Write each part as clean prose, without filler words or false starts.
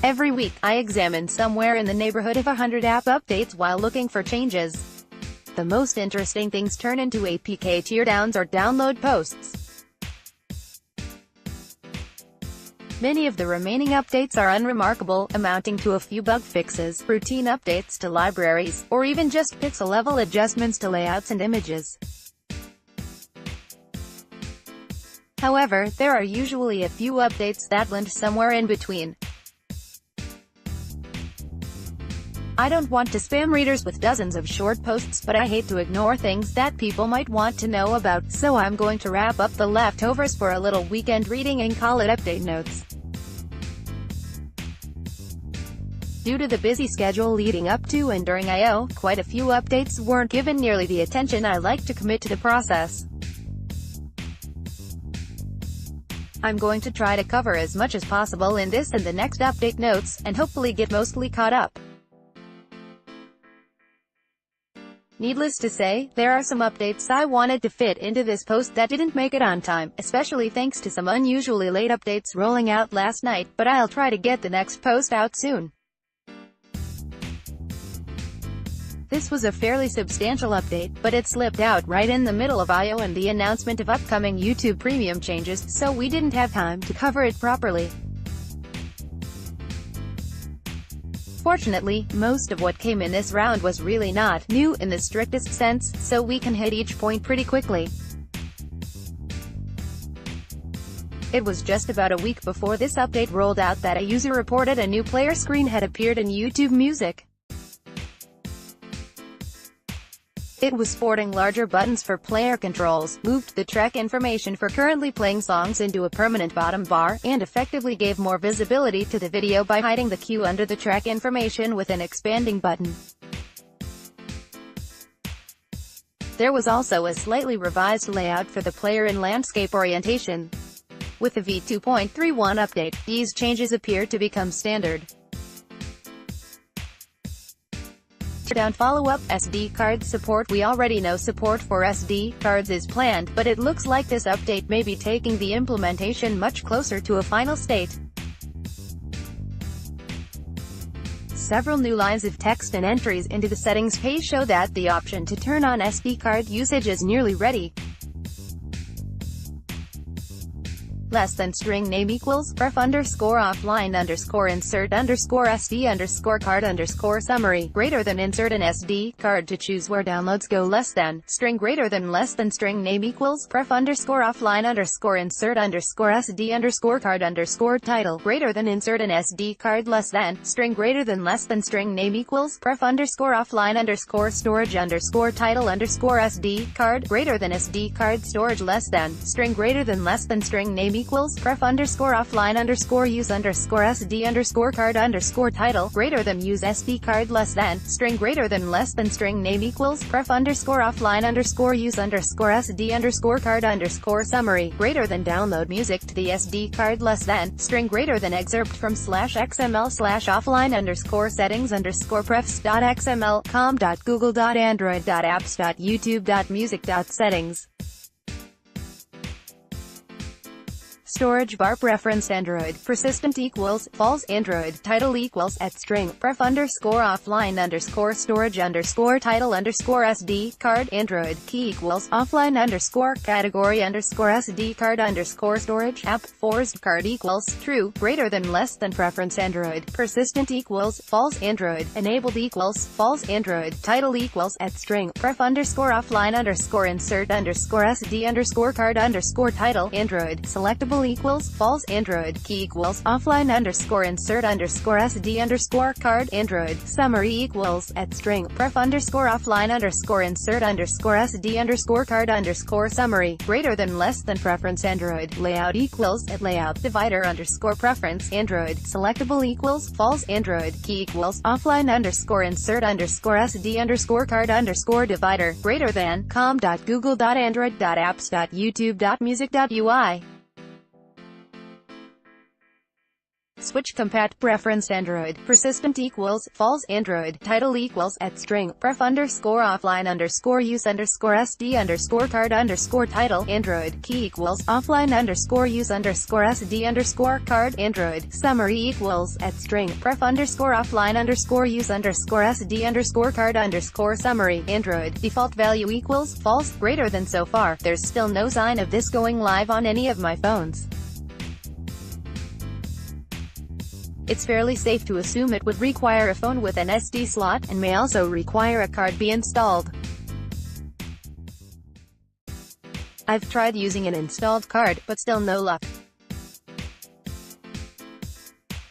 Every week, I examine somewhere in the neighborhood of 100 app updates while looking for changes. The most interesting things turn into APK teardowns or download posts. Many of the remaining updates are unremarkable, amounting to a few bug fixes, routine updates to libraries, or even just pixel-level adjustments to layouts and images. However, there are usually a few updates that land somewhere in between. I don't want to spam readers with dozens of short posts, but I hate to ignore things that people might want to know about, so I'm going to wrap up the leftovers for a little weekend reading and call it Update Notes. Due to the busy schedule leading up to and during I/O, quite a few updates weren't given nearly the attention I like to commit to the process. I'm going to try to cover as much as possible in this and the next Update Notes, and hopefully get mostly caught up. Needless to say, there are some updates I wanted to fit into this post that didn't make it on time, especially thanks to some unusually late updates rolling out last night, but I'll try to get the next post out soon. This was a fairly substantial update, but it slipped out right in the middle of I/O and the announcement of upcoming YouTube Premium changes, so we didn't have time to cover it properly. Fortunately, most of what came in this round was really not new in the strictest sense, so we can hit each point pretty quickly. It was just about a week before this update rolled out that a user reported a new player screen had appeared in YouTube Music. It was sporting larger buttons for player controls, moved the track information for currently playing songs into a permanent bottom bar, and effectively gave more visibility to the video by hiding the cue under the track information with an expanding button. There was also a slightly revised layout for the player in landscape orientation. With the v2.31 update, these changes appear to become standard. Down follow-up, SD card support. We already know support for SD cards is planned, but it looks like this update may be taking the implementation much closer to a final state. Several new lines of text and entries into the settings page show that the option to turn on SD card usage is nearly ready. Less than string name equals ref underscore offline underscore insert underscore SD underscore card underscore summary. Greater than insert an SD card to choose where downloads go. Less than string greater than less than string name equals ref underscore offline underscore insert underscore SD underscore card underscore title. Greater than insert an SD card. Less than string greater than less than string name equals ref underscore offline underscore storage underscore title underscore SD card. Greater than SD card storage. Less than string greater than less than string name equals ref underscore offline underscore use underscore SD underscore card underscore title. Greater than use SD card. Less than string greater than less than string name equals ref underscore offline underscore use underscore SD underscore card underscore summary. Greater than download music to the SD card. Less than string greater than excerpt from /xml /offline underscore settings underscore prefs.xml com.google.android.apps.youtube.music.settings. Storage bar preference Android. Persistent equals false Android. Title equals at string pref underscore offline underscore storage underscore title underscore SD card. Android key equals offline underscore category underscore SD card underscore storage app. Forced card equals true greater than less than preference Android. Persistent equals false Android. Enabled equals false Android. Title equals at string pref underscore offline underscore insert underscore SD underscore card underscore title. Android selectable equals false Android. Key equals offline underscore insert underscore SD underscore card. Android summary equals at string pref underscore offline underscore insert underscore SD underscore card underscore summary. Greater than less than preference Android. Layout equals at layout divider underscore preference Android. Selectable equals false Android. Key equals offline underscore insert underscore SD underscore card underscore divider. Greater than com.google.android.apps.youtube.music.ui. switch compat preference Android, persistent equals, false Android, title equals, at string, pref underscore offline underscore use underscore SD underscore card underscore title, Android, key equals, offline underscore use underscore SD underscore card, Android, summary equals, at string, pref underscore offline underscore use underscore SD underscore card underscore summary, Android, default value equals, false, greater than. So far, there's still no sign of this going live on any of my phones. It's fairly safe to assume it would require a phone with an SD slot, and may also require a card be installed. I've tried using an installed card, but still no luck.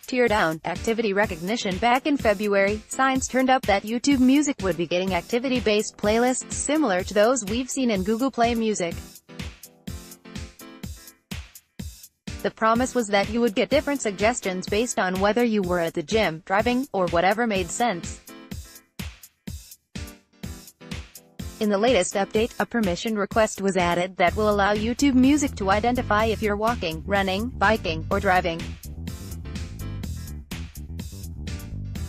Teardown, activity recognition. Back in February, signs turned up that YouTube Music would be getting activity-based playlists similar to those we've seen in Google Play Music. The promise was that you would get different suggestions based on whether you were at the gym, driving, or whatever made sense. In the latest update, a permission request was added that will allow YouTube Music to identify if you're walking, running, biking, or driving.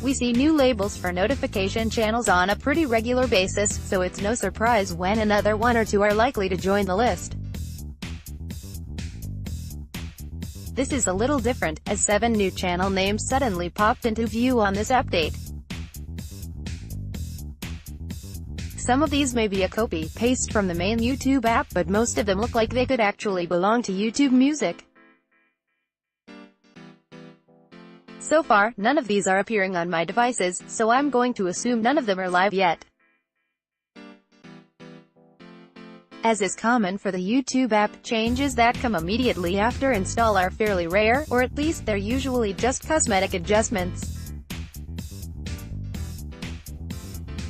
We see new labels for notification channels on a pretty regular basis, so it's no surprise when another one or two are likely to join the list. This is a little different, as 7 new channel names suddenly popped into view on this update. Some of these may be a copy-paste from the main YouTube app, but most of them look like they could actually belong to YouTube Music. So far, none of these are appearing on my devices, so I'm going to assume none of them are live yet. As is common for the YouTube app, changes that come immediately after install are fairly rare, or at least they're usually just cosmetic adjustments.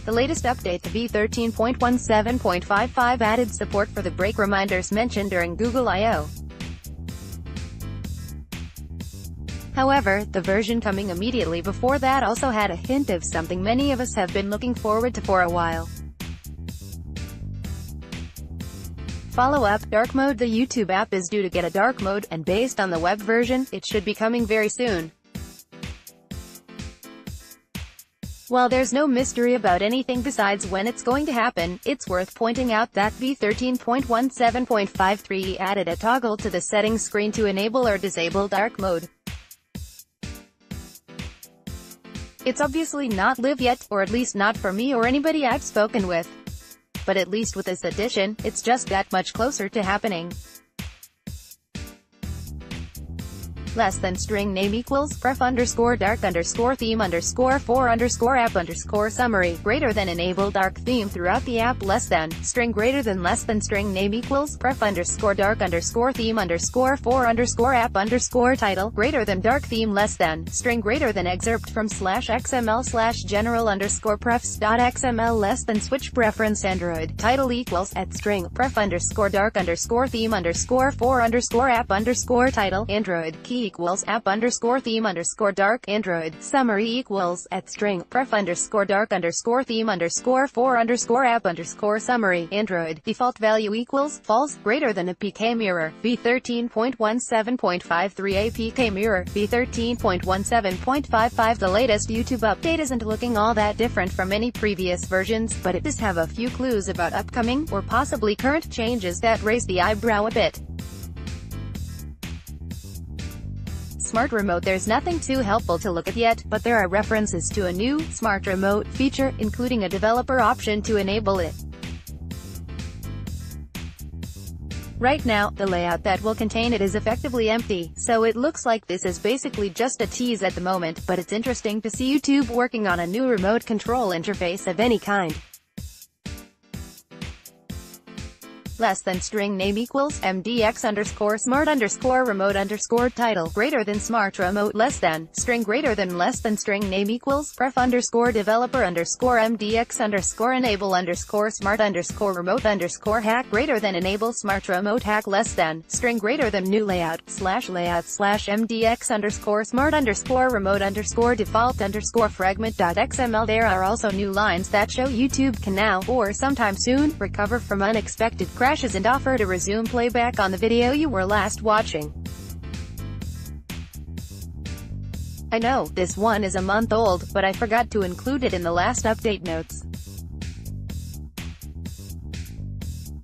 The latest update, the v13.17.55, added support for the break reminders mentioned during Google I/O. However, the version coming immediately before that also had a hint of something many of us have been looking forward to for a while. Follow-up, dark mode. The YouTube app is due to get a dark mode, and based on the web version, it should be coming very soon. While there's no mystery about anything besides when it's going to happen, it's worth pointing out that v13.17.53 added a toggle to the settings screen to enable or disable dark mode. It's obviously not live yet, or at least not for me or anybody I've spoken with. But at least with this addition, it's just that much closer to happening. Less than string name equals, pref underscore dark underscore theme underscore for underscore app underscore summary, greater than enable dark theme throughout the app. Less than, string greater than less than string name equals, pref underscore dark underscore theme underscore for underscore app underscore title, greater than dark theme. Less than, string greater than excerpt from /xml/ general underscore prefs.xml. Less than switch preference Android, title equals, at string, pref underscore dark underscore theme underscore for underscore app underscore title, Android, key equals, app underscore theme underscore dark, Android, summary equals, at string, pref underscore dark underscore theme underscore for underscore app underscore summary, Android, default value equals, false, greater than APK mirror, v13.17.53 APK mirror, v13.17.55. The latest YouTube update isn't looking all that different from any previous versions, but it does have a few clues about upcoming, or possibly current changes that raise the eyebrow a bit. Smart Remote. There's nothing too helpful to look at yet, but there are references to a new, Smart Remote feature, including a developer option to enable it. Right now, the layout that will contain it is effectively empty, so it looks like this is basically just a tease at the moment, but it's interesting to see YouTube working on a new remote control interface of any kind. Less than string name equals, mdx underscore smart underscore remote underscore title, greater than smart remote. Less than, string greater than less than string name equals, pref underscore developer underscore mdx underscore enable underscore smart underscore remote underscore hack, greater than enable smart remote hack. Less than, string greater than new layout, /layout /mdx underscore smart underscore remote underscore default underscore fragment.xml. There are also new lines that show YouTube can now, or sometime soon, recover from unexpected crashes and offer to resume playback on the video you were last watching. I know, this one is a month old, but I forgot to include it in the last update notes.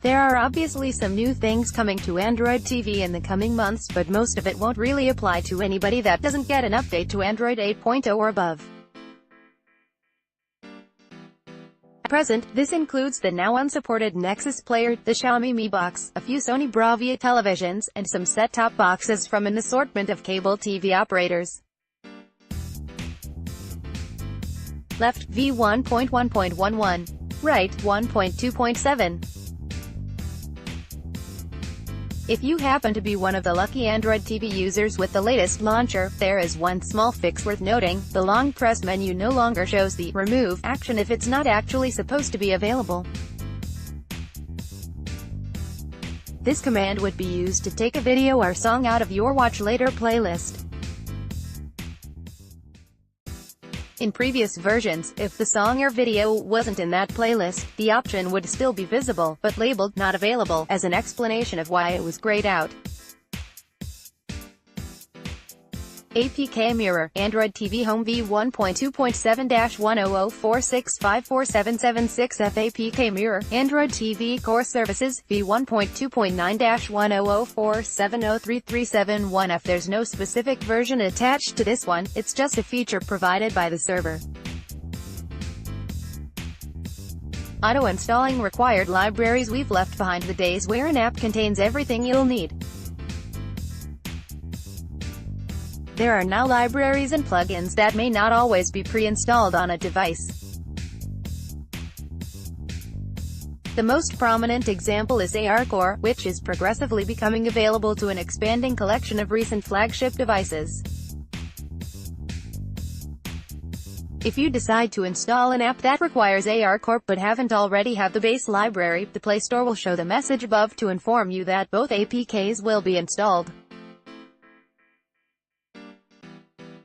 There are obviously some new things coming to Android TV in the coming months, but most of it won't really apply to anybody that doesn't get an update to Android 8.0 or above. At present, this includes the now unsupported Nexus player, the Xiaomi Mi Box, a few Sony Bravia televisions, and some set-top boxes from an assortment of cable TV operators. Left, v1.1.11. Right, 1.2.7. If you happen to be one of the lucky Android TV users with the latest launcher, there is one small fix worth noting: the long press menu no longer shows the remove action if it's not actually supposed to be available. This command would be used to take a video or song out of your Watch Later playlist. In previous versions, if the song or video wasn't in that playlist, the option would still be visible, but labeled "not available" as an explanation of why it was grayed out. APK Mirror, Android TV Home v1.2.7-1004654776 APK Mirror, Android TV Core Services, v1.2.9-1004703371 There's no specific version attached to this one, it's just a feature provided by the server. Auto-installing required libraries. We've left behind the days where an app contains everything you'll need. There are now libraries and plugins that may not always be pre-installed on a device. The most prominent example is ARCore, which is progressively becoming available to an expanding collection of recent flagship devices. If you decide to install an app that requires ARCore but haven't already have the base library, the Play Store will show the message above to inform you that both APKs will be installed.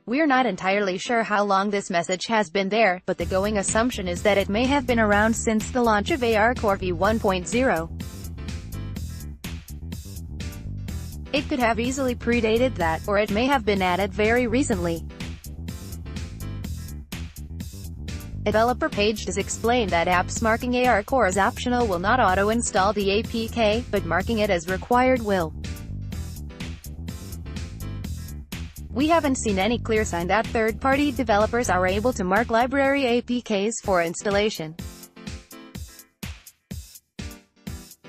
We're not entirely sure how long this message has been there, but the going assumption is that it may have been around since the launch of ARCore v1.0. It could have easily predated that, or it may have been added very recently. A developer page does explain that apps marking ARCore as optional will not auto-install the APK, but marking it as required will. We haven't seen any clear sign that third-party developers are able to mark library APKs for installation.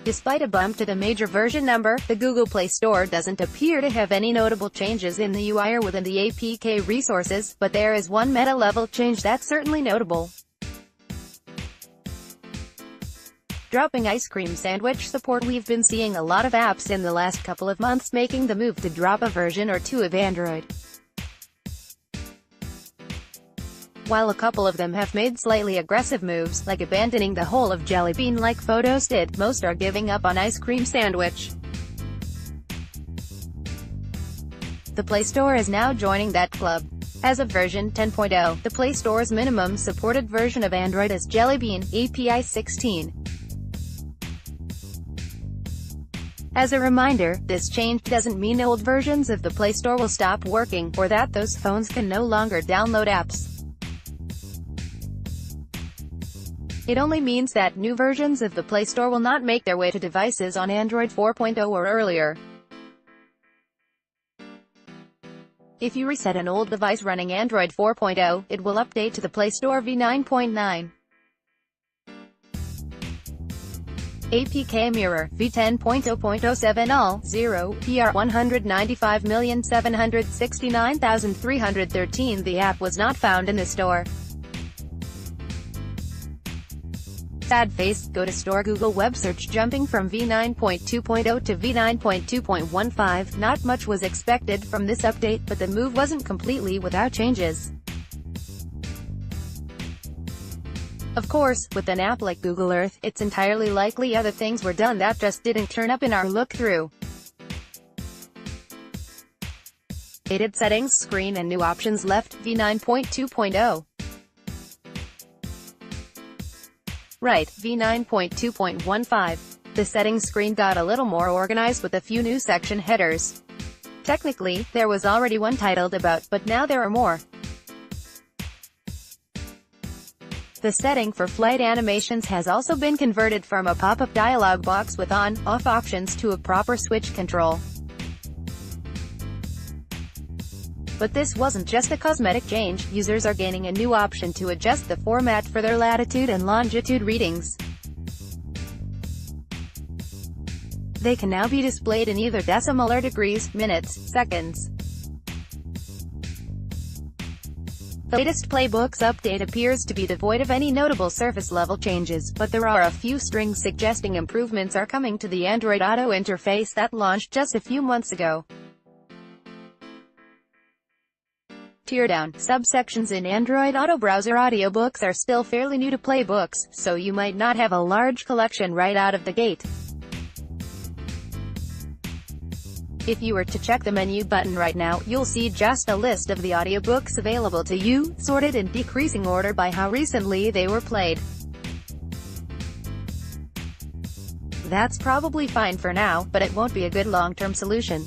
Despite a bump to the major version number, the Google Play Store doesn't appear to have any notable changes in the UI or within the APK resources, but there is one meta-level change that's certainly notable. Dropping ice cream sandwich support. We've been seeing a lot of apps in the last couple of months making the move to drop a version or two of Android. While a couple of them have made slightly aggressive moves, like abandoning the whole of Jelly Bean like Photos did, most are giving up on ice cream sandwich. The Play Store is now joining that club. As of version 10.0, the Play Store's minimum supported version of Android is Jelly Bean, API 16. As a reminder, this change doesn't mean old versions of the Play Store will stop working, or that those phones can no longer download apps. It only means that new versions of the Play Store will not make their way to devices on Android 4.0 or earlier. If you reset an old device running Android 4.0, it will update to the Play Store v9.9. APK Mirror, v10.0.07 all, 0, PR 195,769,313 The app was not found in the store. Sad face, go to store. Google web search. Jumping from v9.2.0 to v9.2.15, not much was expected from this update, but the move wasn't completely without changes. Of course, with an app like Google Earth, it's entirely likely other things were done that just didn't turn up in our look-through. Updated settings screen and new options left, v9.2.0. Right, v9.2.15. The settings screen got a little more organized with a few new section headers. Technically, there was already one titled About, but now there are more. The setting for flight animations has also been converted from a pop-up dialog box with on/off options to a proper switch control. But this wasn't just a cosmetic change. Users are gaining a new option to adjust the format for their latitude and longitude readings. They can now be displayed in either decimal or degrees, minutes, seconds. The latest Playbooks update appears to be devoid of any notable surface-level changes, but there are a few strings suggesting improvements are coming to the Android Auto interface that launched just a few months ago. Teardown subsections in Android Auto browser audiobooks are still fairly new to Playbooks, so you might not have a large collection right out of the gate. If you were to check the menu button right now, you'll see just a list of the audiobooks available to you, sorted in decreasing order by how recently they were played. That's probably fine for now, but it won't be a good long-term solution.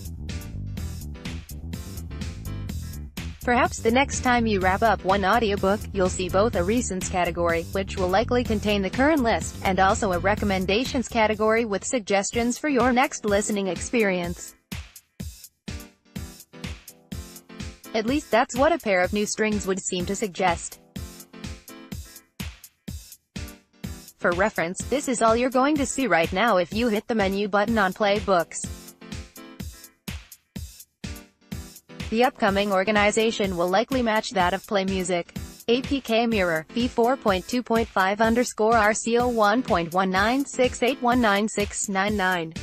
Perhaps the next time you wrap up one audiobook, you'll see both a recents category, which will likely contain the current list, and also a recommendations category with suggestions for your next listening experience. At least that's what a pair of new strings would seem to suggest. For reference, this is all you're going to see right now if you hit the menu button on Playbooks. The upcoming organization will likely match that of Play Music. APK Mirror, v4.2.5_RCO1.196819699.